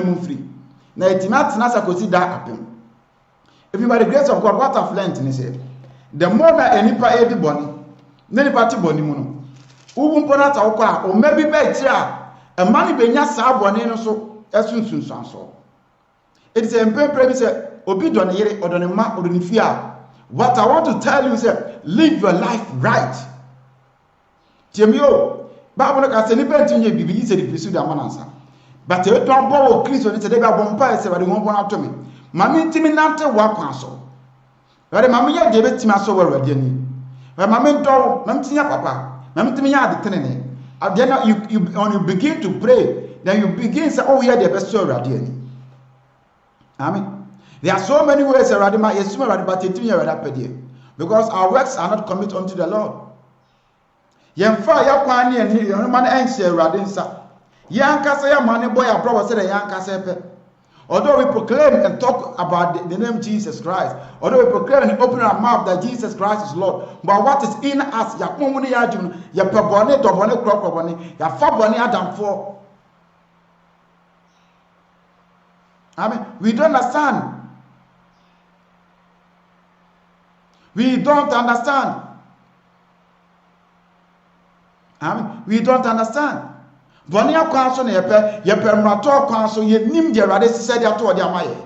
mu free na etimati na sakosi da apem. If you by the grace of God, what I've learned is the more that enipa ebi boni na nipa ti boni mu no ubu mpona ta okwa o maybe be tira e mani benya sa boni no so esunsunsan so. It is a empempre bi say obi do ne yere odo ne ma odo ne fia. What I want to tell you is live your life right. Tiemio Bible ka say nipa ntinye bibi yi say the pursue the amanansa. But e don bo Christ oni say dey ba bompa e say ba de won bon atomi. Mami ntimi nante wa kwan so. Wale mami ya de betimi aso wa Awurade ani. Wale mami ndo, mami tinya papa. Mami ntimi ya de tenene. Then when you begin to pray, then you begin say, oh yeah, the best Awurade ani. Amen. There are so many ways Awurade ma yesuma Awurade but etimi ya Awurade pedie. Because our works are not commit unto the Lord. Yemfa ya kwan ne ani, yo man enhye Awurade nsa. Yankasa ya mane boy abro say the yankasa pe. Although we proclaim and talk about the name Jesus Christ, although we proclaim and open our mouth that Jesus Christ is Lord, but what is in us, ya kumuni ya junu, ya pebone, dobone, krokobone, ya fabone, adam for. Amen. We don't understand. We don't understand. Amen. We don't understand. Boni akwanso na yepe mrato akwanso ye nim de Awurade sise de ato de amaye.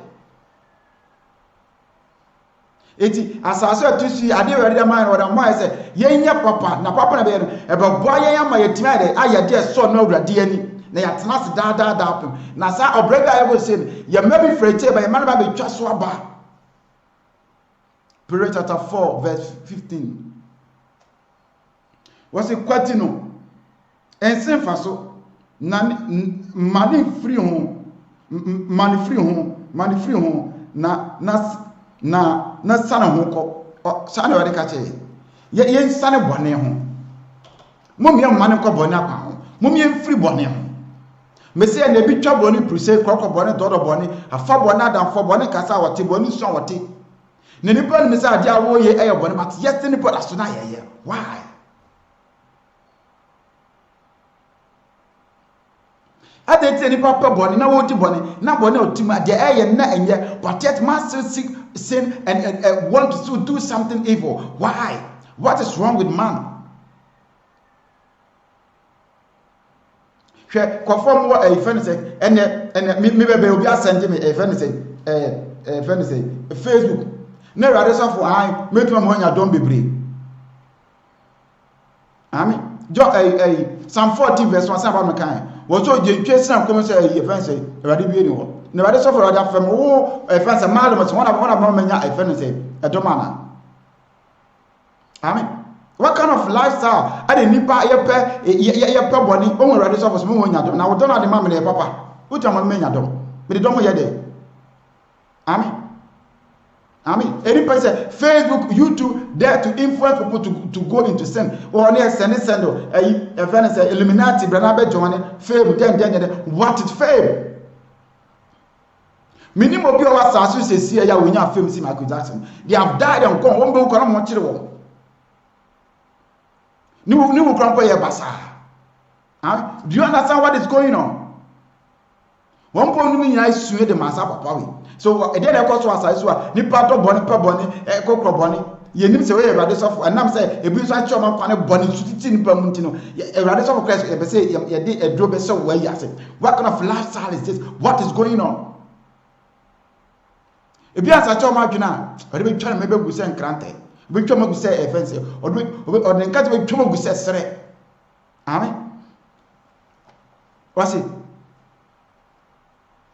Eti asase atusi ade Awurade de amaye o da amaye se ye nya papa na papa na be no e be boa ye ama ye tima de aye de so na Awurade ani na ya tena se da apem na sa obrega ye go se ye maybe frete ba ye man ba be twa so aba. Proverbs chapter 4 verse 15. Was it kwatino ensin faso na mani free home na sana ho ko sana wade ka che ye sana bone ho mom ye mani ko bone akwa ho mom ye free bone ho me say na bi twa bone pruse kroko bone dodo bone afa bone adamfo bone kasa wote bone so wote na ni pa me say ade awo ye eye bone but yes ni pa so na ye why. Adete ni papa boni na wodi boni na boni otima de eye na enye but yet master sin and want to do something evil. Why? What is wrong with man? She conform what a friend say and me be obi asende me a friend say Facebook na rade so for I make no nya don bebre. Amen. Psalm 14 verse 1 say about me kan woso je twesina ko say e fancy Awurade bi eni ho na Awurade so for Awurade afem wo e fancy malum so wona ma manya e fancy e domana. Amen. What kind of lifestyle ade nipa ye pe boni o Awurade so for so mo nya dom na wo don ade ma me papa wo tama me nya dom me de dom ye de. Amen. Amen. Any person, Facebook, YouTube, there to influence people to go into sin. Or near send a friend say Illuminati, Branabe Johnny, fame, then what is fame? Minimum of your assassins say, see, we have famous Michael Jackson. They have died and gone. One book on one children. New grandpa Basa. Do you understand what is going on? One point mean I swear the Massa Papa. So e dey record so asai so a nipa to boni pa boni e kokro boni ye nim se we Awurade sofo anam se e bi so a choma kwane boni tutiti nipa mu ntino Awurade sofo Christ e be se ye dey edro be se wo yi ase. What kind of lifestyle is this? What is going on? E bi asa choma adwena o de be twa na me be gu se nkrante be twa ma gu se e fense o de nka te be twa ma gu se sere. Amen.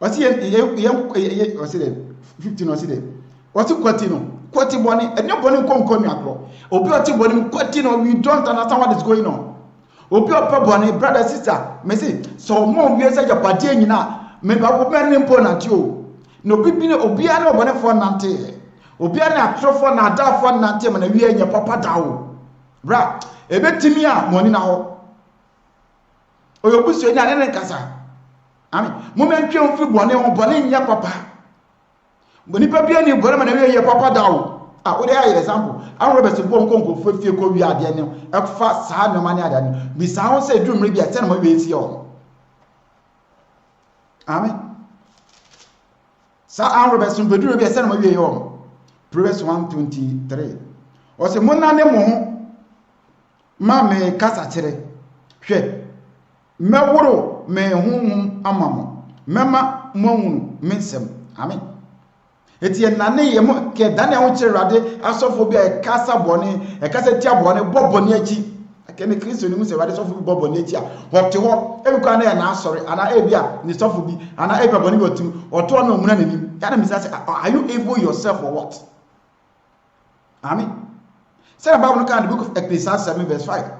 Wasi ye 15 wasi de wasi kwati no kwati boni enyo boni nkonko mi akro obi oti boni kwati no we don't understand what is going on obi opa boni brother sister me say so mo wi say japade anyina me ba ko ben nimpo na ti o no bibi ne obi a na obone fo nante obi a na atrofo na ada fo nante me na wi anya papa dawo bra ebetimi a moni na ho oyobusu eni ane nkasa. Amen. Moment twe free bone ho bone nya papa. Boni pa bia ni bone ma na we ye papa dawo. O dey example. An Robert bo nkonko fo fie ko wi ade ne. E fa saa no mani ade ne. Bi saa ho say dumre bia tell ma we esi o. Amen. Sa Proverbs beduru bi ese na wie yo. Proverbs 1:23. O se monane mo ho ma me kasa kire. Hwe. Meworo me hunhum amamo. Mema mohunu mensem. Amen. Eti enane ye mo ke dane ho kire rade asofo bi e kasa bone, e kasa tia bone, bobone achi. Akene Kristo ni mu se rade sofo bi bobone achi a. Hote ho, e bi kwa na ye na asori, ana e bia ni sofo bi, ana e bobone bi otum, oto na omuna nanim. Yana mi say, are you able yourself or what? Amen. Say the Bible in the book of Ecclesiastes 7:5.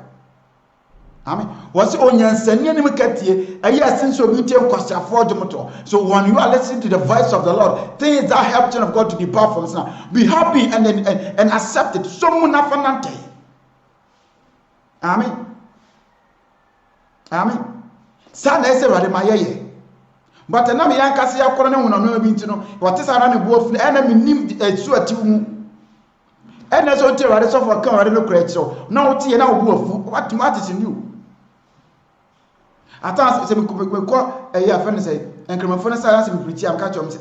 Amen. Was onyansani anim katie ayi asenso obi tiem kwasha for domoto. So when you are listening to the voice of the Lord, things that help children of God to be powerful, now be happy and accept it. So munafanante. Amen. Amen. Sana ese rade mayeye. But na me yankase yakoro ne wono no bi ntino. What is ara ne buofu na me nim esu atiwu. Ena so te rade so for kan rade no kra chiro. Na wo tie na wo buofu. What is in you? Ata se me ko eya fa ne say enkremafo ne say me preach am ka chom say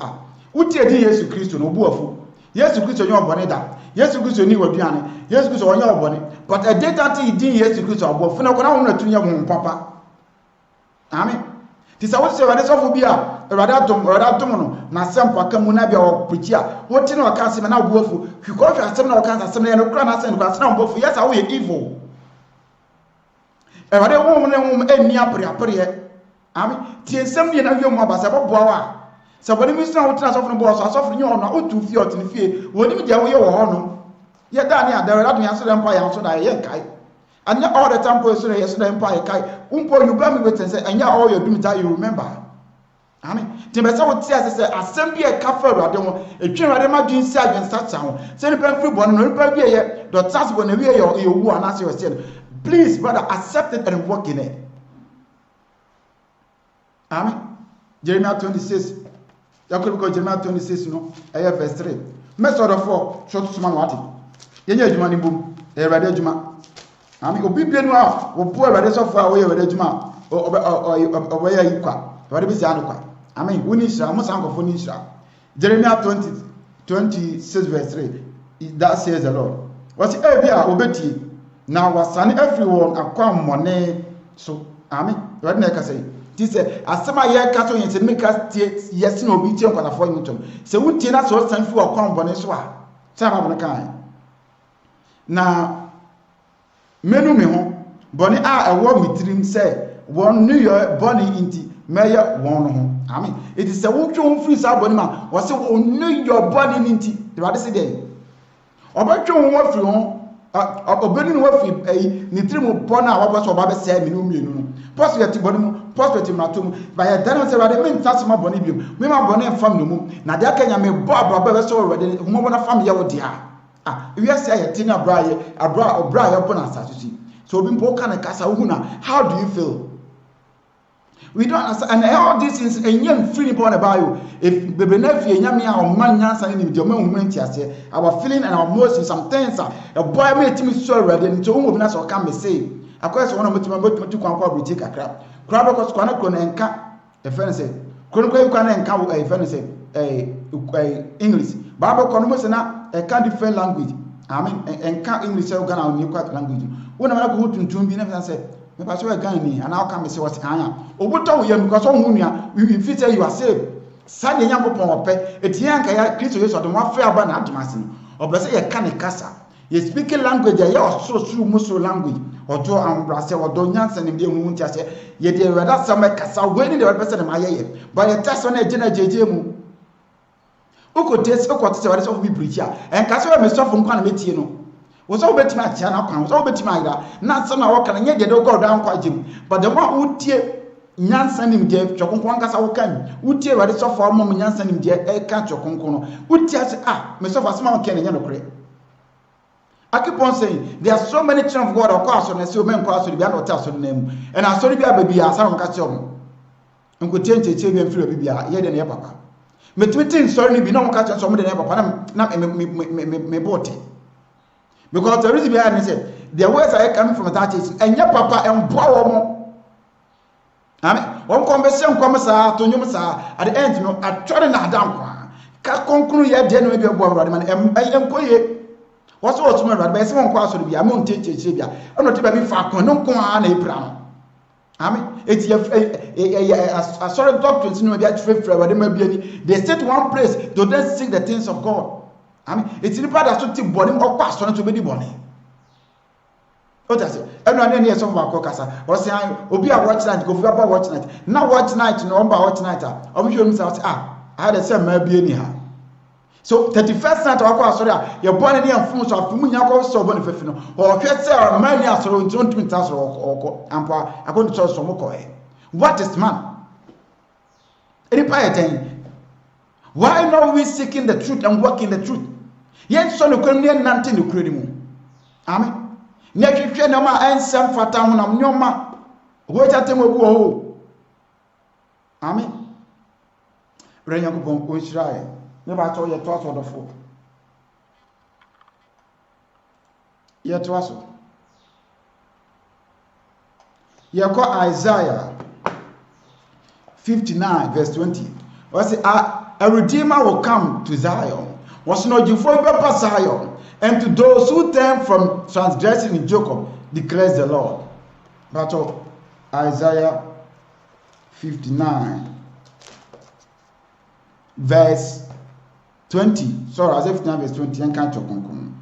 wo tie di Yesu Kristo no buofu. Yesu Kristo nyo obone da. Yesu Kristo ni waduane. Yesu Kristo onye obone. But a data ti di Yesu Kristo obuofu na ko na wo na tunya wo papa. Amen. Tisa wo se rade so fu bia rade atom no na sempa ka mu na bia wo preach a wo ti na waka asem na obuofu. Hwiko hwe asem na waka asem na no kra na asem na asem na obuofu. Yes a wo ye evil. Rade wo ne wo eni apre. Amen. Ti ensem ye na wi mu abasa boboa wa. Se boni mi sna wo tena sofo no bo so asofo nyi ono otu fie otene fie. Woni mi dia wo ye wo ho no. Ye da ne adare rade yan so dem pa yan so da ye kai. And all the time for so yesterday empire kai umpo you buy me with say anya all your doom that you remember. Amen. Timbe say what say asem bi e ka fa rade ho etwen rade ma dwin si adwen sacha ho. Say ni pan free born no pan bi ye do tax go na wi ye wu ana say say. Please brother accept it and walk in it. Amen. Jeremiah 26. Yakob ko Jeremiah 26 no verse 3. Method of 4 short to man what. Ye nya adwuma ni bom. E rade adwuma. Ami obi bienu a wo po awade sofo a wo ye wade djuma o ya yikwa wade bi sia no kwa amen woni sira mo san kofo ni sira Jeremiah 26:3 that says the Lord what e bia obeti na wasane everyone akwa mmone so amen wade na ka say ti say asema ye ka so yin se meka tie yes na obi tie nkwa na fo yin tom se wutie na so san fi akwa mmone so a sa ba bo kan na menu me ho boni a ewo mitrim say won new year boni inti meye won ho amen it is a wotwo free sa boni ma wo se won new year boni inti the body say dey obetwo ho free ho obeni no free ni trim bona a wo so ba be say menu mienu post yet boni mu post yet na tom ba ya dan say body men tax ma boni biom me ma boni fam no mu na de akanya me bo aba be so already ho bona fam ye wo dia we are say tin abra ye pon asasusi so obi mpo kana kasa uhuna how do you feel we don't understand and all these things enyam free upon about you if bebe na fie enyam ya o man nyansa ni de o ma humenti ase our feeling and our emotions sometimes a boy me timi so ready nti o obi na so come say akwese wona mutima kwan kwa bruti kakra kra be ko so na kro enka e fe ne say kro kwa na enka e fe ne say English Bible ko no mo se na a different language. Amen. And can't English say Ghana on new language. When I go to be never say, me pass we Ghana and now come say what anya. Obuto we because on hunia we fit say you are saved. Sade Nyankopon ope etian ka ya Kristo Yesu de wa fa aba na adumase no. Obese ye ka ne kasa. Ye speak language ya osoro muso language. Ojo ambrase odo nyansa ne de hu ntia se ye de rada sama kasa we ni de person na maye. But ye test on e gina jeje mu. Uko tese uko tese wale so bi preacher en ka so me so fun kwa na metie no wo so betima atia na kwa wo so betima ira na so na wo kana nye de do god an kwa jim but the one who tie nyansa nim de twokonkon kasa wo kan wo tie wale so for mom nyansa nim de e ka twokonkon no wo tie ase me so for sama ken nya no kre I keep on saying there are so many children of God of course on say o men kwa so bi an ota so na mu and asori bi ababi asa no ka che o nko tie ncheche bi amfiri obi bia ye de ne papa metimitin sorry ni bi no ka che so mo de ne papa na me bote because the reason behind it say the words are coming from that is enya papa emboa wo mo amen won ko be se nkom sa to nyum sa at the end no atwore na adam kwa ka konkunu ye de no bi ebo awurade man enkoye waso otumo awurade be se won kwa asori bia me on techeche bia ono te ba bi fa kon no kon a na epra no amen eti asori doctrines no bia frefre awurade ma bia ni they stay to one place to then seek the things of God. Amen eti ni pada so ti boni okwa asori to be di boni otase enu ane ne yeso ba ko kasa o se obi a watch night go fi ba watch night na watch night no ba watch night a o bi hwem say I had the same ma bia ni ha. So 31st night wakọ asori a ye bone ne amfum so afimu nya ko so bone fefi no o hwe se man ni asori ntumi tasoro okọ ampa akon so so moko e. What is man? Any pay. Why not we seeking the truth and working the truth? Yen so no kwem ne nante ne kuredi mu. Amen. Ne hwehwe na ma ensem fata ho na nyoma wo chatem obu o. Amen. Renya ko bon ko Israel. Ne ba to ye to aso dofo. Ye to aso. Ye ko Isaiah 59 verse 20. Was a redeemer will come to Zion. Was no jifo be Zion, and to those who turn from transgressing in Jacob, declares the Lord. But Isaiah 59 verse 20. Sorry, Isaiah 59 verse 20. And can't talk on.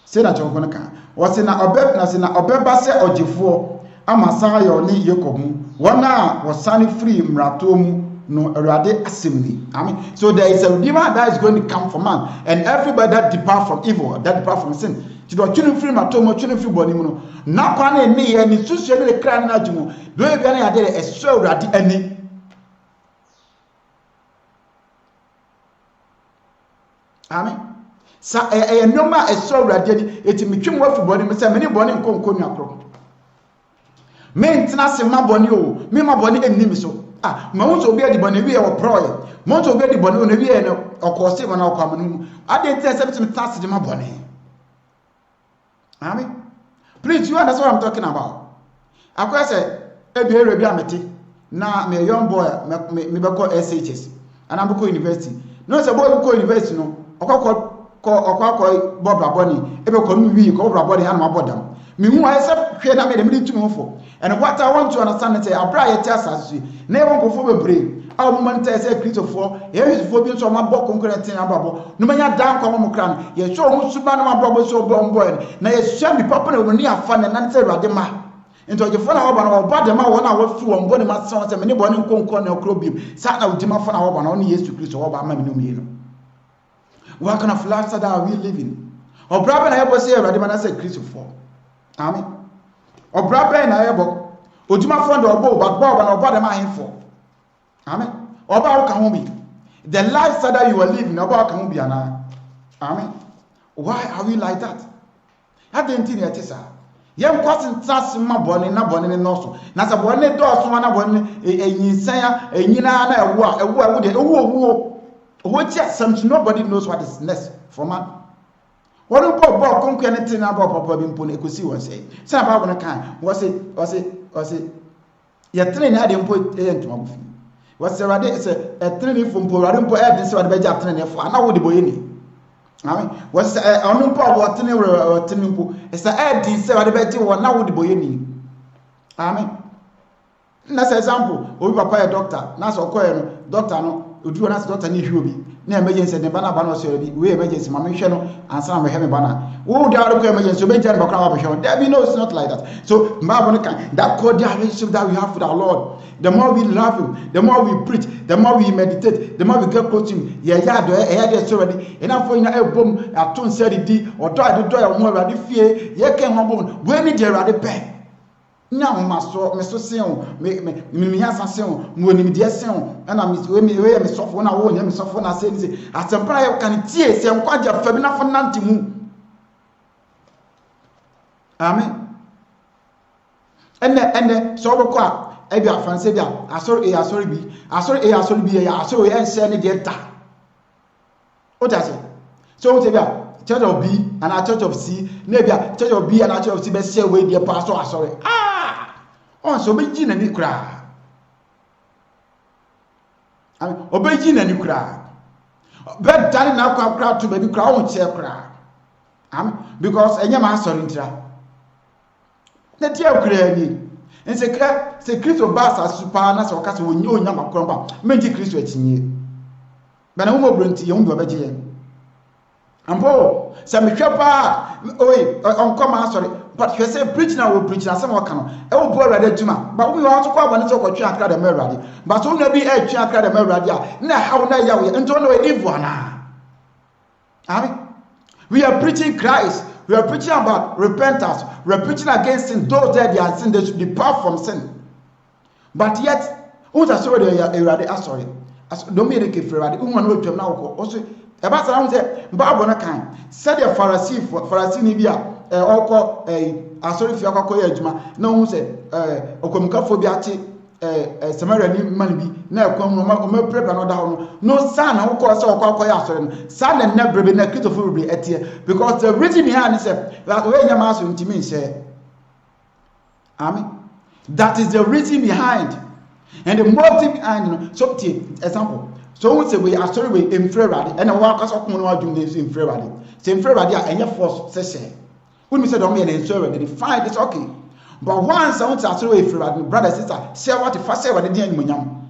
Say that you're going to come. Was in a obeba se ojifo amasayo ni Jacob. Wana was sunny free mratomu no erade assembly. Amen. So there is a redeemer that is going to come for man, and everybody that depart from evil, that depart from sin. To do children free mratomu, children free body muno. Na kwane ni ye ni susu ni le kran na jumu. Do e biane ade e so erade ani. Amen. Sa noma e so erade ani eti mitwem wa free body me say me ni body nkonko ni akro. Me ntina se ma boni o me ma boni enimi so ma won so obi adi boni wi e wo pro mo so obi adi boni o na wi e no okose ma na okwamanu ade ntia se bitim task de ma boni. Amen. Please, you understand what I'm talking about? Akwa say e bi ere bi amete na me young boy me be call SHS and I'm go university. No say boy go university no okwa bobra boni e be ko mi wi ko bobra boni an ma bodam. Me hu ayese hwe na me de me tumi ho. And what I want to understand is abra ye tiasase na e won ko fo bebre a mo man ta say Christopher ye Christopher bi so ma bọ concurrent na babo no manya dan kwa mo kra no ye show mo suba na ma babo so bon boy na ye hwa mi papa na woni afa na nan say ruade ma into je fo na wo ba na wo ba de ma wo na wo fi wo mbo ne ma se se me ne bo ne nkonko na okro biem sa na wo di ma fo na wo ba na woni Yesu Kristo wo ba ma me no mi no. What kind of lifestyle are we living? Or brother na ye bo say ruade ma na say Christopher. Amen. Obrabe na yebo ojuma fond obo bagbo na oba dem ahemfo. Amen. Oba wo ka ho bi. The lifestyle that you are living oba ka ho bi ana. Amen. Why are we like that? Adenti na etisa. Yem kwasin tsase ma bone na bone ne no so. Na sa bone do so na bone Nsiah enyina na ewu de ewu owo ti asem nobody knows what is next for man. What do Bob conquer anything about Papa Bimpon? Ecosi was say. Some about one kind was it. Your train had him put into my buffy. Was there a training from Poradimpo Ed this one by training for an hour the boyini? I mean, was on Pop or Tinimpo? It's the Ed in 70 one now with the boyini. I mean, that's example. We papa a doctor, Naso Coil, doctor no. Udu na doctor ni hwobi na emergency de bana bana so bi we emergency mama hwe no ansa na me bana wo dey out emergency be jare bakra ba hwe there be no, it's not like that. So mabon kan that cordial relationship that we have with our Lord, the more we love him, the more we preach, the more we meditate, the more we get close to him. Yeah do dey so ready enough for ina ebom aton seri di odo adodo ya mo awade fie ye ken ho bon we ni dey awade pe nya maso me so seun me nya saseun mo ni me de seun na me sofo na wo nya me sofo na se ni asempra ye kan tie se nkwaja fa bi na fo nante mu. Amen. Enne so boko a e bi afanse bia asori bi ya asori e nse ni de ta o ta se so o te bia church of B and a church of C na bia church of B and a church of C be share we dey pastor asori on so beji na ni kura. Amen. Obeji na ni kura. Bed dani na kwa kra to baby kra won che kra. Because enye ma sorry ntira. Na dia kra ni. Nse kra se Kristo ba sa super na se okase wonye onya makro ba. Menji Kristo atinye. Bana wo bronti ye wo do baje ye. Ampo se me hwe pa onko ma sorry but you say preach na we preach na some waka no e wo bo awrade tuma ba wo want to kwa bone to kwatwe akra da mawrade but wo na bi e twe akra da mawrade a na hawo na ya we nto no we evil na. Amen. We are preaching Christ. We are preaching about repentance. We are preaching against sin. Those that they are sin, they should depart from sin. But yet, who's a sorry? Sorry. Don't be a kid for a woman who will now also. About I say, Barbara kind. Said a Pharisee, Nibia, or a sorry if you are called Juma. No one said, Okomkaphobia. Samaritan man bi na ekwam no ma prepare no da ho no son na wokọ so okọ ya asore no son na na brebe na Christopher be etie because the reason behind is that we nyama aso ntimi nse. Amen. That is the reason behind and the motive behind. So example, so we say we are sorry we infrared and wa ka so ko no adum dey infrared say infrared a enye force say when we say don't be an infrared they find it's okay. But once I want to ask you, brother, sister, say what if I say what the dear Munyam.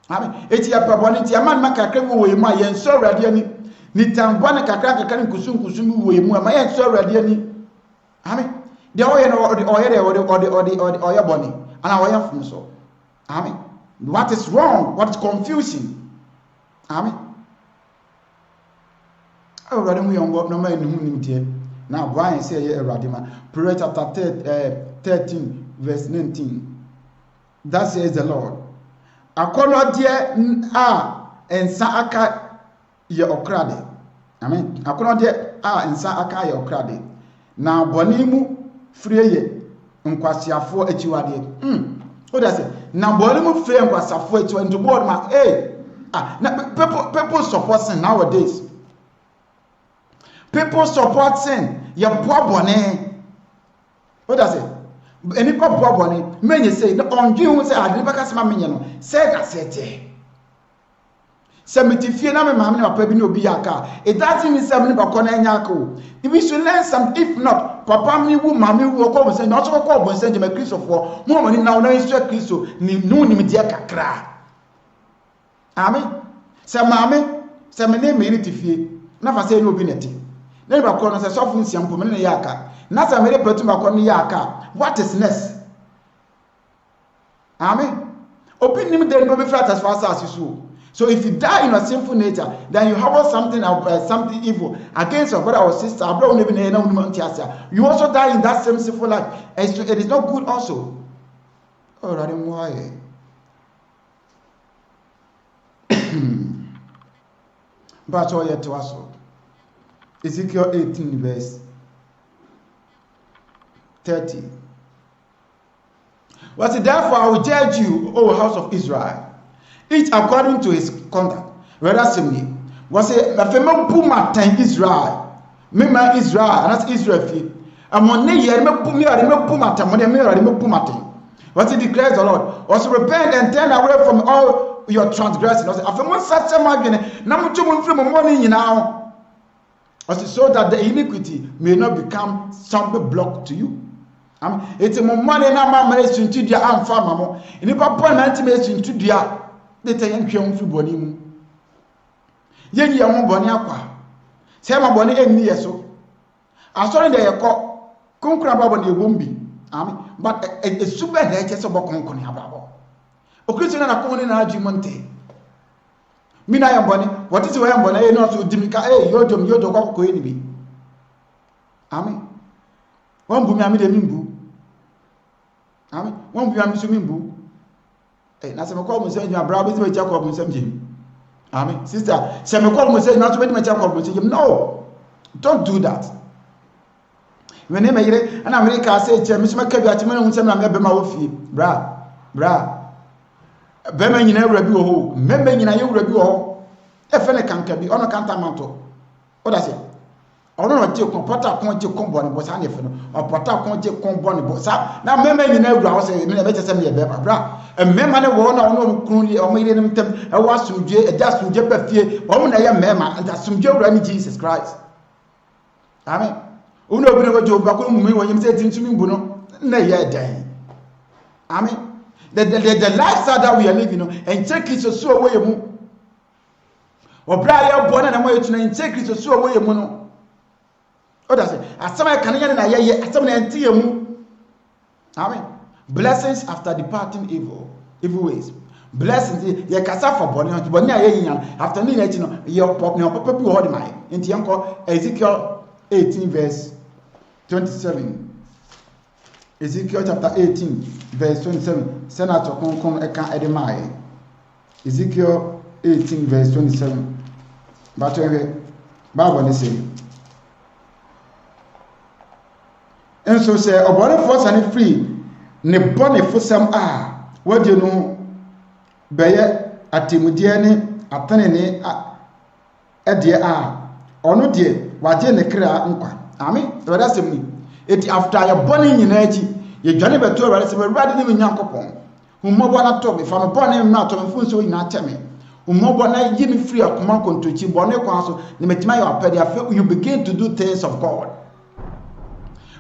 I mean, it's your probability. A man, Macacre, way my yen so ready. Nitam, one cacrack, can kusum, way more, my yen so ready. I mean, the oil or the oil bonny, and I am from so. I mean, what is wrong? What is confusing? I mean, oh, rather, we on what no man who dear. Now, why I say Radima, Proverbs chapter 13, verse 19. That says the Lord. Akono dear Nsiah aka ye okrade. Amen. Akono dear Nsiah aka ye okrade. Na boni mu freye nkwasiafo achiwade. What does it? Na boni mu freye nkwasiafo achiwade. To board ma people support sin nowadays. People support sin. Your bobone. What does it? Any bobone, men you say, on you say, I never cast my minion. Say that set. 70 na me mamma na papa bi no bi aka. It doesn't mean 70 ba kona nyako. If we should learn some, if not, papa mi wu mama wu ko bo say, not so ko bo say, me Christopher, mo money now na isu Christo, ni no ni me dia kakra. Amen. Say mama, say me na me tifie. Na fa say no bi neti. Na ba ko no say so fun siam po me na yaka. Na say me petu ba ko no yaka. What is next? Amen. Open him there no be flat as fast as you so. So if you die in a sinful nature, then you have something evil against your brother or sister. You also die in that same sinful life. And so it is not good also. Oh, that is why. But all yet to us. Ezekiel 18 verse 30. What is therefore I will judge you, O house of Israel, each according to his conduct. Whether similarly, was a female puma time Israel, Mima Israel, and that's Israel fee. And one year, puma time, when a puma time. What he declares the Lord was repent and turn away from all your transgressions. After one such a margin, number 2 from morning now. So that the iniquity may not become something block to you. It's a money now, mamma is into the arm farmer. In the papa and into the they tell you free body. Yen ya won boni akwa. Say ma boni enni yeso. Asori de ye ko konkura babo na ebombi. Amen. But a super na eche so bo konkon ababo. Okristo na ko na ajumonte. Mina ya boni, what is we boni e no so dimika yodom ko eni bi. Amen. Won bu mi ami de mimbu. Amen. Won bu ami so mimbu. Na se me call mo say you abra be say Jacob mo sam jim. Amen. Sister, se me call mo say na so be me Jacob mo say no. Don't do that. When e me yire na America say che me so maka bi ati me hu sam na me be ma wo fie. Bra. Be me nyina wura bi wo ho. Me nyina ye wura bi wo ho. E fe ne kanka bi ono kanta manto. O da say. ono no je kompota kon je kombo ne bo sa ne fe no opota kon je kombo ne bo sa na mema nyina awura wo se me na be chese me ye be bra mema ne wo na ono kunu li o mayire nim tem e wa sumdwe e da sumdwe ba fie o na ye mema anta sumdwe awura ni Jesus Christ. Amen. Uno obi ne go jo ba ko mu mi wo nyim se tintumi mbu no na ye dan. Amen. The lifestyle that we are living, and check Christ so away mu. Obra ya born na mo yetuna and check Christ so away mu no. O da say, asama kan ya na ye, asama na enti mu. Amen. Blessings after departing evil ways. Blessings ye kasa for born aye yin after ni na chi no ye pop ne papa bi ho de mai. Enti yanko Ezekiel 18 verse 27. Ezekiel chapter 18 verse 27. Senator Konkon eka edemaye. Ezekiel 18 verse 27. But Bible ne say. And so say obone force and free ne bone fosam a wadi no beye atemudie ne atane ne ede a ono de waje ne kra nkwa. Amen. Wada semni eti after your bone nyina achi ye dwane beto aware se awurade ne nyankopon hummobo na to me fa me bone me ato me funso nyina ateme hummobo na yi me free akoma kontochi bone kwa so ne metima your apede afa you begin to do things of God.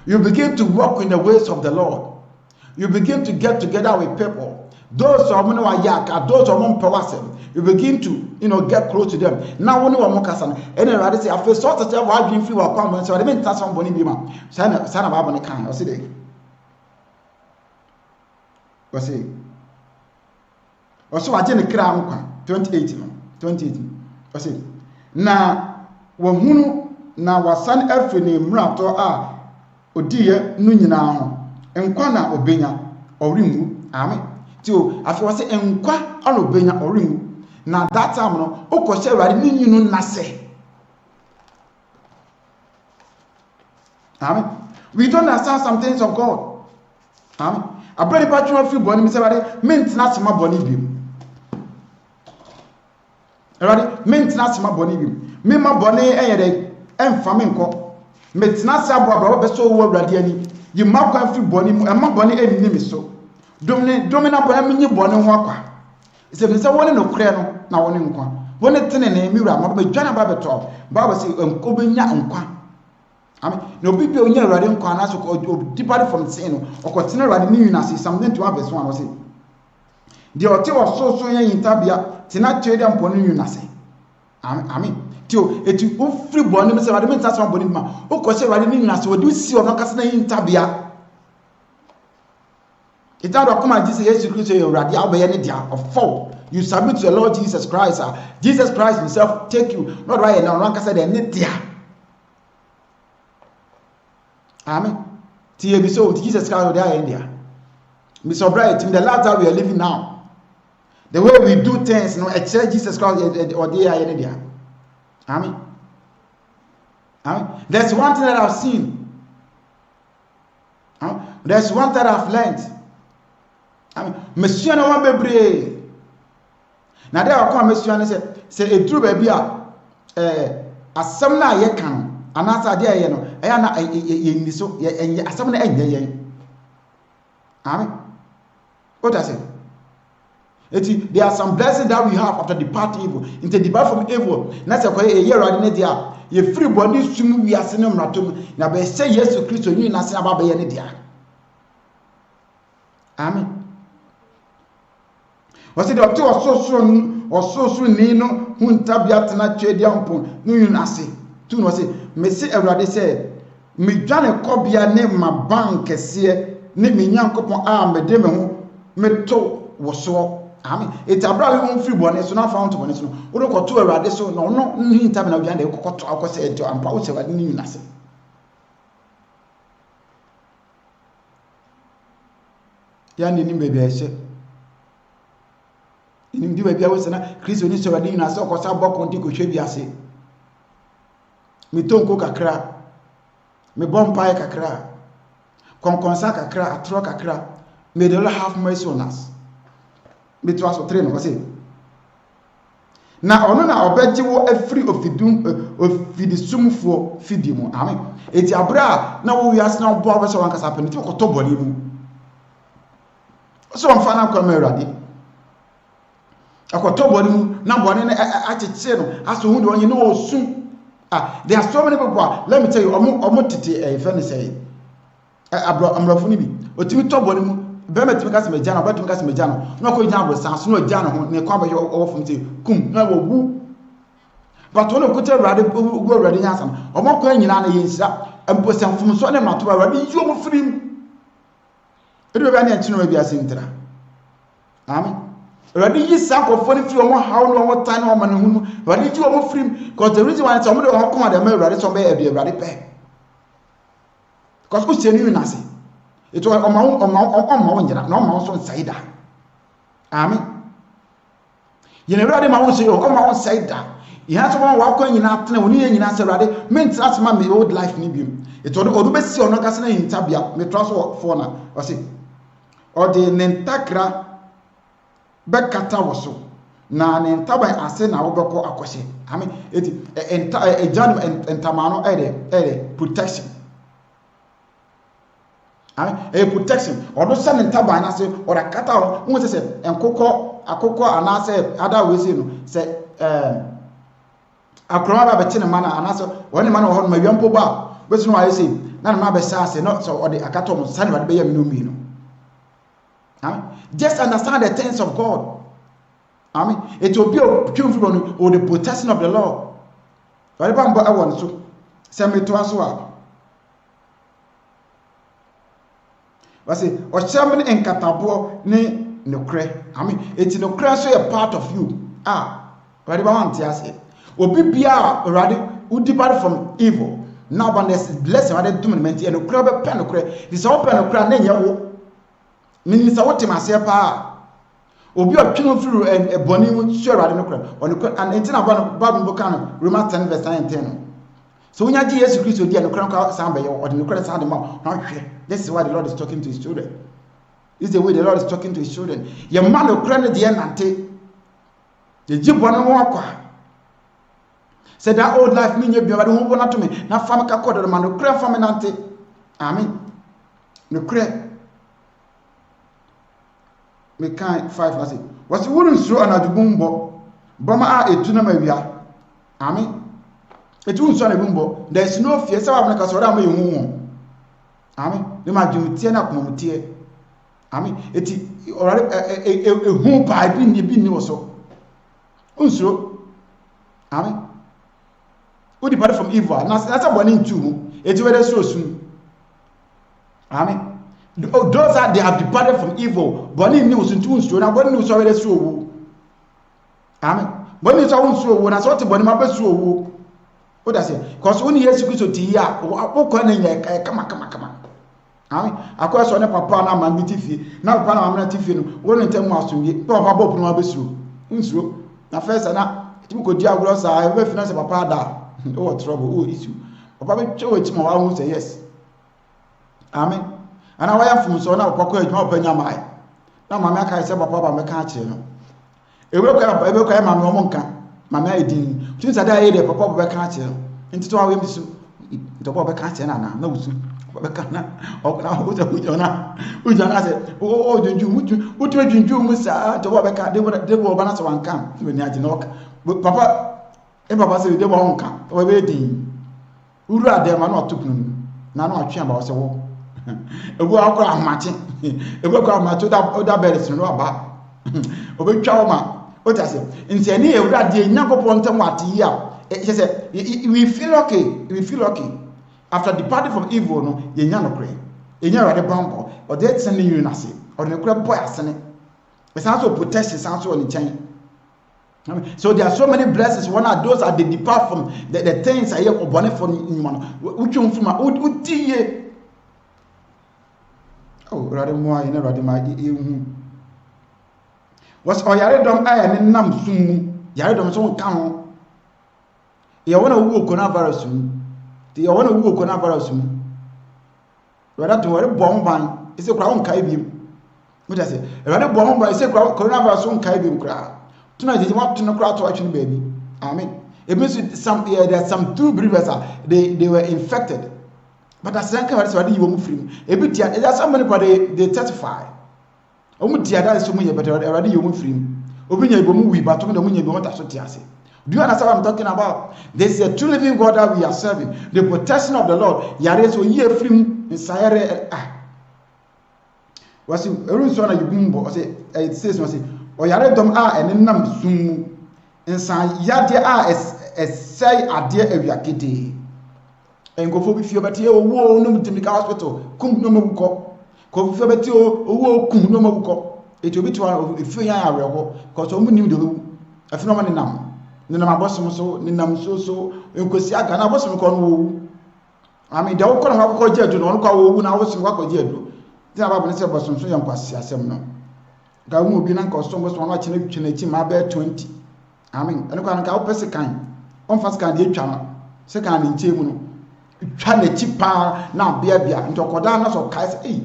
You begin to walk in the ways of the Lord. You begin to get together with people. Those who are no yaka, those who are pewasem, you begin to get close to them. Now when you are mokasa, and I say I feel sort of why being free or come so I mean that's somebody be man. Sana baba ne kan o se dey. O se. O so aje ne kra nkwa 2018. O se. Na wo hunu na wasan afi ne mrato a odiye nu nyina ho. Nkwa na obenya orimu. Amen. Tio afi wo se nkwa ana obenya orimu. Na that time no okose aware ni nyinu nase. Amen. We don't understand some things of God. Amen. Abere patron fi boni mi se aware maintenance ma boni bi. Aware maintenance ma boni bi. Me ma boni eyede emfa me nko. Maintenance abro be so wo awurade ani. Yi ma kwa fi boni mu e ma boni eni mi so. Domina boni mi nyi boni ho akwa. Ise bi se woni no kure no na woni nkwa woni tenene mi wura ma be dwana ba beto ba se obenya nkwa. Amen. No bi onya awurade nkwa na so depart from sin no okotena awurade ni nwina se something to verse 1 say de ote wo so yan yintabia tena twede ampo no nwina se. Amen. Tio eti o free boni me se awurade menta so boni ma okose awurade ni nwina se wodi si ono kase na yintabia. It don't come and Jesus Yesu Christ your awurade obeye ne dia of fall. You submit to the Lord Jesus Christ. Jesus Christ himself take you. Not right now. One can say they need there. Amen. So Jesus Christ they are in there. Mr. Bright, in the life that we are living now, the way we do things, except Jesus Christ or they are in there. Amen. Amen. There's one thing that I've seen. There's one that I've learned. Amen. Monsieur no one bebre. Na dey akwa mesu ane se eduru ba bi a asem na ye kan anasa dey ye no eya na ye ni so ye asem na enye ye. Amen. What I say? There are some blessings that we have after departing evil. Into depart from evil. Na se ko ye awurade ne dia ye free body sum wi ase no mratom na be se Yesu Kristo ni na se aba be ye ne dia. Amen. Wasi de ote ososo ni no huntabia tena twede ampo no yunase tu no se mesi awurade se me dwane kobia ne ma bank kese ne me nyankopon a mede me ho meto woso. Amen. It abra we free bone so na found bone so no wo ko to awurade so no no hintab na dwane de kokoto akose eto ampa wo se wade ni yunase. Ya ni bebe ese inim di bia wo se na Kristo ni so wade yunase okosa bokonti ko hwe biase mi tonko kakra mi bompai kakra konkonsa kakra atro kakra may the Lord have mercy on us. Me to aso 3 no say na ono na obeje wo afiri ofidisumfo fidi mu amen eti abra na wo wiase na obo abese wankasa peniti okoto boni mu so mfa na kwa merade akoto boni mu na boni na acheche no aso hu de onye na osu there are so many people let me tell you omo tete fan say amrafo ni bi otimi to boni mu be metimi kase meja na betimi kase meja no na ko nya abro sanso no ja no ho ne kwa ba yo ofum say kum na wo gu but ono ko te rade go rade nya sam omo ko nyina na yensira emposamfum so ne mato ba rade yi omo firim edo be na nchi no bi asintira amen rade yi sa ko fo ne firi omo hawo no omo tan omo ne hunu rade yi omo firim because the reason why it's omo de omo come da me rade so be e bi rade pe because ko se ni na se it was omo nyira na omo so nsaida amen yene rade ma won se omo nsaida ya so won wa kwa nyina atena woni nyina se rade mentra asema me old life ni biom it odo be si ono kase na hintabia me transfer for na o se o de nentakra be kata woso na nentaban ase na wo beko akose amen eti entamano ere protection amen protection odo se nentaban ase o da kata wo se enkokọ akokọ anase ada we se no se akroma ba beti ne mana anaso woni mana ho no mawiampo ba besu no ayi se na ma be sa se no so odi akato mo sane wade be yam no mi no amen just understand the things of God amen it will be a cure from or the protection of the Lord wade ba mbo awon so se meto aso a wase o chamen enkatabo ne nokre amen it nokre so a part of you wade ba wan ti ase obi bia already who depart from evil now but there's blessing rather dominant and okra be pen okra this open okra na nya wo ni sa wote mase pa obi otweno furu e boni mu so already no okra and entina ba no kan Romans 10 verse 19 no so unya ji Jesus Christ odi okra ka san be yo odi okra san de ma na hwe this is why the Lord is talking to his children. This is the way the Lord is talking to his children. Your man okra ne de nante the jibon no akwa said that old life mean you be able to want to me na fam ka kodo man no kra fam nante amen no kra me kan 5 na say was wurun suro anadubumbo boma etu na mawia amen etu nso na bumbo there is no fear say wa ka so ra ma yehu amen de ma dwutie na komutie amen eti orare ehu pa bi ni wo so unsuro amen who depart from evil na that's a born into it whether so soon amen those that they have departed from evil born in news into so na born news whether so wo amen born news so wo na so te born ma be so wo o da say cause when Jesus Christ ti ya o ko na nya kama amen akwa so ne papa na ma mi tifi na papa na ma na tifi no wo ne ntem asomye papa bo punu ma be so nsuro na first na ti ko di agro sa e be finance papa da oh trouble issue papa be chewe chima wa hu say yes amen ana wa ya fum so na papa ko adwuma papa nya mai na mama aka say papa ba me ka akire no ebe ko ya mama o monka mama edin tin sa da ye de papa ba ka akire ntito wa we mbisu ntito papa ba ka akire na wusu papa ka na o na o na say o junju mutu junju mu sa to papa ka de ba na so wan kan we ni agi no papa papa say de bo nka o be din uru ade ma na otupunu na na atwe aba o se wo ebu akọ amache ebu akọ amache da beres no aba o be twa o ma o ta se nti eni ewu ade nyankopon ntam ate yi a say we feel okay after departing from evil no ye nya no kre enya rade bambo o de tsene yi na se o de kre boy asene e san so protection san so on chen. So there are so many blessings. One of those are they depart from the things I hear born from human. Which one from utie? Oh, rather more in rather my was Oyaredom I and Nam Sum Yaredom so come. You want to walk on a virus. The you want to walk on a virus. Rather to worry bomb ban is a crown kaibim. What I say, rather bomb by say coronavirus on kaibim crowd. Tonight is what to no crowd to watching baby. Amen. It means there's some two believers they were infected. But as I can't say you won't free. There's somebody but they testify. That is so many, but already you won't free. But do you understand what I'm talking about? There's a true living God that we are serving. The protection of the Lord. Yare so ye free Nsiah. Was it every son you bimbo? It says was it or yare dom and nam sum Nsiah de say adie ewiakede. And go for be fear but ye wo no mtimika hospital. Kum no mabuko. Ko fear but wo kum no mabuko. It will be to if you are because omu nim do afino ma nenam nenam abosom so nenam so enkosi aga na abosom ko no ami de wo ko na ko je adu no ko wo na abosom ko je adu ti aba bone se abosom so yan kwasi asem no ga wo bi na ko so bo so na chine twene chi ma be 20 amen ene ko na ka wo pese kan on fast kan de twa no se kan ni nche mu no twa na chi pa na bia ntokoda na so kai se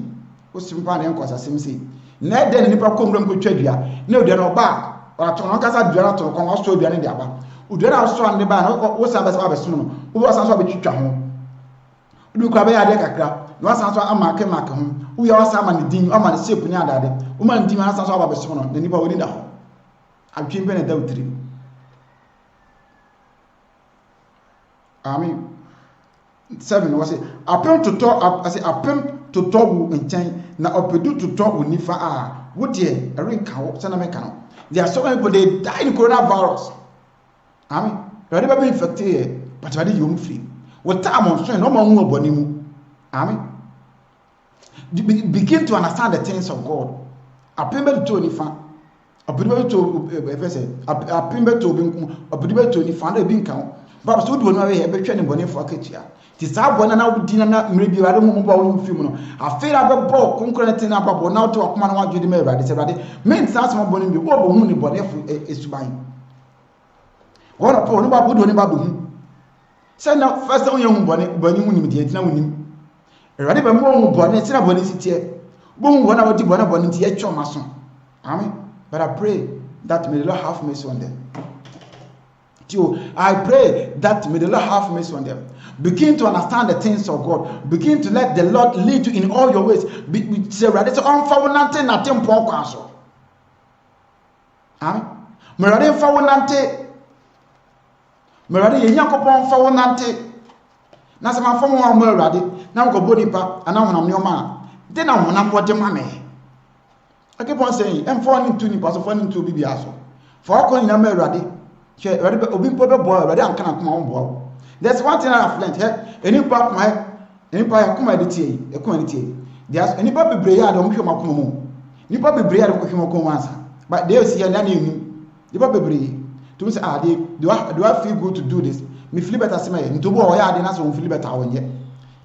wo simpa na yan kwasa sem se na den nipa komram ko twadua na odua no ba ato no kasa dua na to ko waso odua ne de aba odua na so ande ba na wo san ba se ba so no wo san so ba twitwa ho du kwa ba ya de kakra no san so amake ho wo ya san ma ne din ama ne shape ne adade wo ma ne din na san so ba so no na nipa woni da ho atwin be na da utri amen 7 was it apem to talk as apem to talk nchen na opedu to talk unifa wo de erinka wo sana meka no there are so many people they die in coronavirus amen ready be infected but ready you free what time on so no ma hu oboni mu amen begin to understand the things of God apem to unifa opedu to efese apem to opedu to unifa na bi nka but so do no we be twa ne boni fo akatia ti sa bona na wudi na mrebi wade mu ba wo film no afira be bo konkrete na babo na to akoma na wadwede ma wade se wade men sa so boni bi wo bo hu ni boni fu esuban wona po no babo do ni babo hu se na first on ye hu boni mu ni ti na wunim wade be mo hu boni ti na boni sitie bo hu wona wadi boni ti ye choma so amen but I pray that may the Lord have mercy on them. I pray that may the Lord have mercy on them. Begin to understand the things of God. Begin to let the Lord lead you in all your ways. Say, rather, nothing amen. Merade mfawo nante. Merade yenyankopon mfawo nante. Na se mafamo wa merade. Na ko bonipa ana honam nyoma. De na honam wo de mame. I keep on saying, mfawo ni tu ni paso fo ni tu bibia so. For ko ni na merade. There's one thing I have learned here. Any part my any part come edit there's any part be brave don't show my come. Ni part be brave don't show my come but they see and then you part be brave to say do I feel good to do this? Me feel better say me to bo ya dey na so feel better won ye.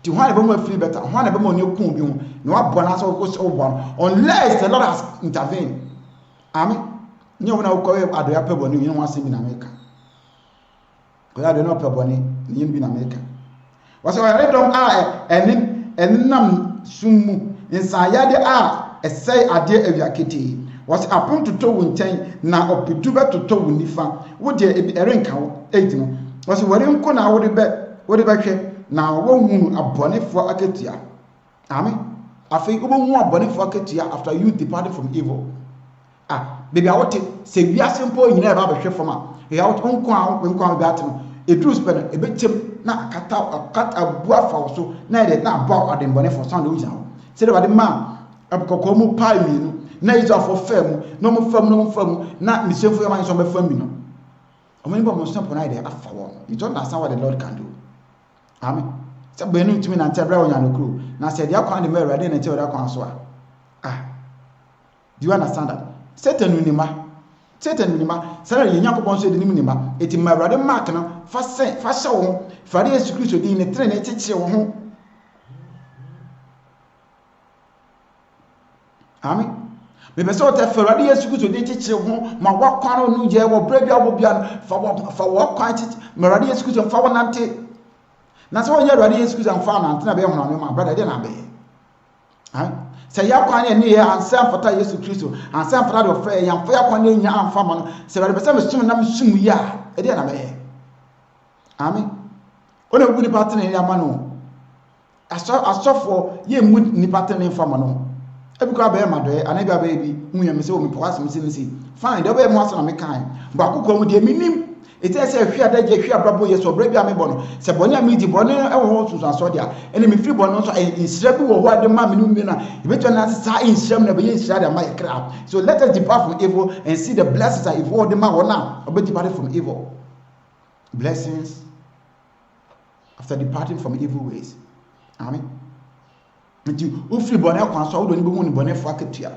Ti hwan be mo feel better hwan be mo ne kun bi ho no abon na so ko bon unless the Lord has intervened. Amen. Nyo na ukowe adoya pe boni yin wase bi na America. Ko ya do no pe boni yin bi na America. Wase wa redom eninam summu Nsiah de esai ade awiakete. Wase apon toto wo nten na opedu be toto wo nifa. Wo de erinka wo 8 no. Wase wore nko na wo de be hwe na wo hu abonefo aketia. Amen. Afei wo hu abonefo aketia after you departed from evil. Baby I want to say we are simple you never have a from a out on kwa that no a true spell a bit na cut a bua so na de na bow at them bonnet for sound reason say the man abkokomu pie me na is for firm no more firm na me say for man so be firm me no omani bo mo simple na dey afa one you don't understand what the Lord can do amen say benu timi na tebra onya no kru na say dey akwan de me ready na tell that kwan so do you understand that Satan unima sara ye Yakobon so de nim nima eti mawrade mark no fa sha wo fa de Yesu Kristo din ne tre na echiche wo ho amen me be so te fa rade Yesu Kristo din echiche wo ho ma wa kwaro no je wo brebia wo bia fa wo kwan echiche mawrade Yesu Kristo fa wo nante na so wo nya rade Yesu Kristo fa nante na be ho na ma brother de na be Say ya kwan ne ya ansa fata Yesu Kristo ansa fata de ofre ya mfa ya kwan ne nya amfa ma no se ba pese me sum na me sum ya e de na me amen ona wu ni patene ya ma no asofo ye mu ni patene mfa ma no e bi ko abaye ma do anabi abaye bi mu ya me se o me po asem se me si fine de be mu aso na me kan ba akoko mu de minim it is a hwia da je hwia brabo Yesu obra bi amebo no se bone am di bone e wo so so dia ene me free bone so insira bi wo ho ade ma me no mi na e beto na sa insira na be insira da ma e crap. So let us depart from evil and see the blessings that evil de ma wo na obe depart from evil. Blessings after departing from evil ways. Amen. Nti o free bone kwan so wo do ni be mu ni bone fo akatua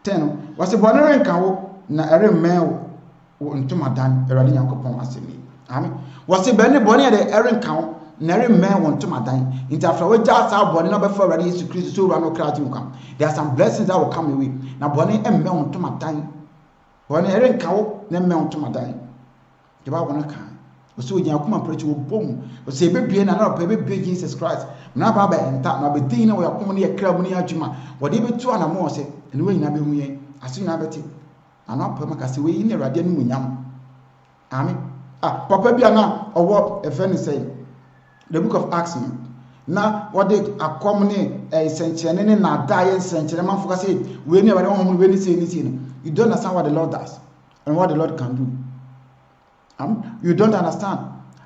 10 was bone renka wo na ere men ntomadan erade Nyankopon asemi. Amen. Wose bene bone de erenka na remmen won ntomadan nti afra we ja sa bone na be fa erade Yesu Kristo so ura no krati nkam. There are some blessings that will come away. Na bone emme won ntomadan. Bone erenka wo na emme won ntomadan. The Bible na kan. Wose we nya kuma preach wo bom. Wose bebie na pe bebie Jesus Christ. Na ba ba enta na be din na we akom na ye kra mu ni adwuma. Wode betu ana mo se ene we nyina be hu yen. Aso nyina beti. Anapa makase we yin erade no munyam. Amen. Papa bia na owo efeni say the book of Acts na what they akom ne senchene ne na dae senchene man focus say we ni erade ho we ni say ni no. You don't understand what the Lord does and what the Lord can do. You don't understand.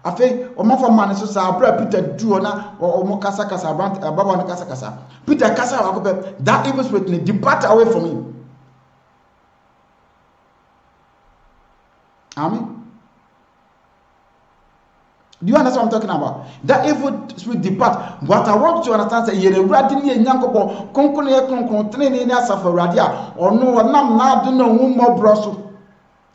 Afi o man for man so sa abra Peter duo na o mo kasa brand baba no kasa Peter kasa wa ko that evil spirit depart away from him. Amen. Do you understand what I'm talking about? That evil spirit depart. What I want to understand is you're ready ni Nyankopon konkon ye konkon trene ni asafa radia ono onam na do no mo broso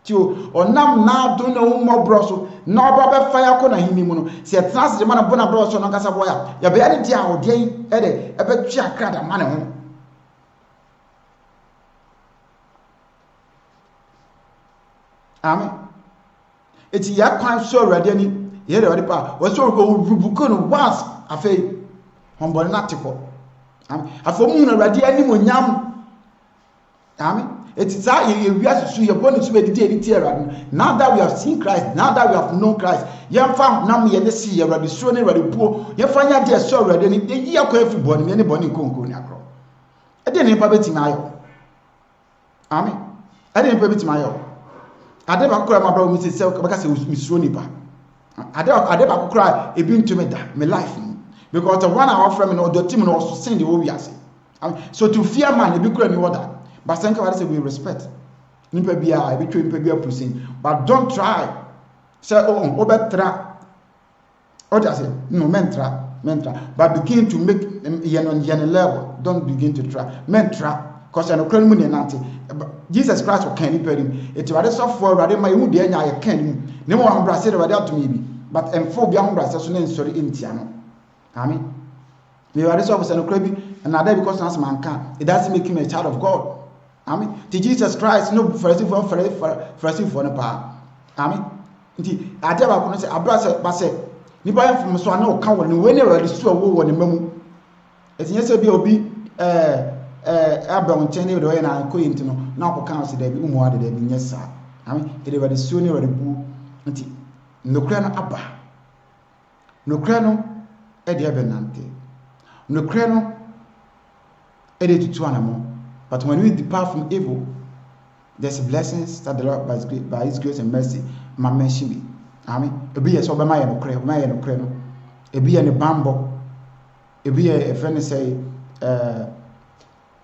ti onam na do no mo broso na oba be fire ko na himi mu no se trans de mana bona broso no kasa boya ya be ya dia odien e de e be twa akra da mane ho. Amen. It's ya kwan so ready ni ye de pa wo so ko rubuko no once afei hombole na teko. Amen. Afomu na ready ani monyam. Amen. It's that ye wiase so ye boni so be didi eni ready. Now that we have seen Christ, now that we have known Christ, ye mfa nam ye ne see ye ready so ne ready puo ye fa nya de so ready ni de ye akwa afi boni me ne boni konko ni akro. E de ne pa beti na ayo. Amen. E de ne pa beti na ayo. Ade ba kokra ma bra mi se baka se misro nipa ade ba kokra ebi ntumi da me life because the one I offer me no the team no so send the wo wiase. So to fear man ebi kura ni order but senka wa say we respect nipa bia ebi twa nipa bia pusin but don't try say obetra order say no mentra but begin to make yen level. Don't begin to try mentra because I no kran mu ne nante. Jesus Christ will can him. It's rather soft for rather my wood and I can no more embrace it rather to me. But and for beyond brass as soon as sorry in Tiano. Amen. We are this officer no crabby and other because as man can. It doesn't make him a child of God. Amen. To Jesus Christ, no first for the power. Amen. I tell I say abrasa base. Nipa from so no can when you ready to a war on the memo. It's yes be obi Abraham chene do na ko yintino na ko kan se da bi umu ade da bi nyesa. Amen. Ede ba de so ne wade bu nti nokra no aba. Nokra no e de benante. Nokra no e de tutu anamo. But when we depart from evil, there's blessings that the Lord by his grace and mercy ma mention me. Amen. Ebi yes obema ye nokra, obema ye nokra no. Ebi ye ne bambo. Ebi ye a friend say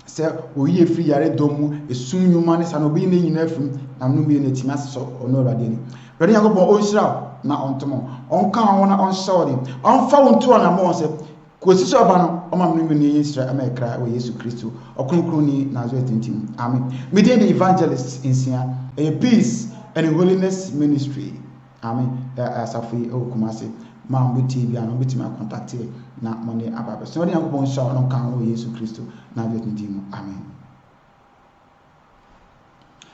say oyi free yare domu esum nyuma ne sa no bi ne nyina afim na no bi ne tima so ono rade ni rade yakobon onhira na ontomo onka ho na onshawde onfa wonto na mo se kosi so ba no oma me ne Israel amekra we Yesu Kristo okunkruni na zo tintim. Amen. Me dey the Evangelist Nsiah a peace and holiness ministry. Amen. Asafi okumase ma mbuti bia no bitima contact na money ababa so rade yakobon shaw no kan we Yesu Kristo na zo tintim. Amen.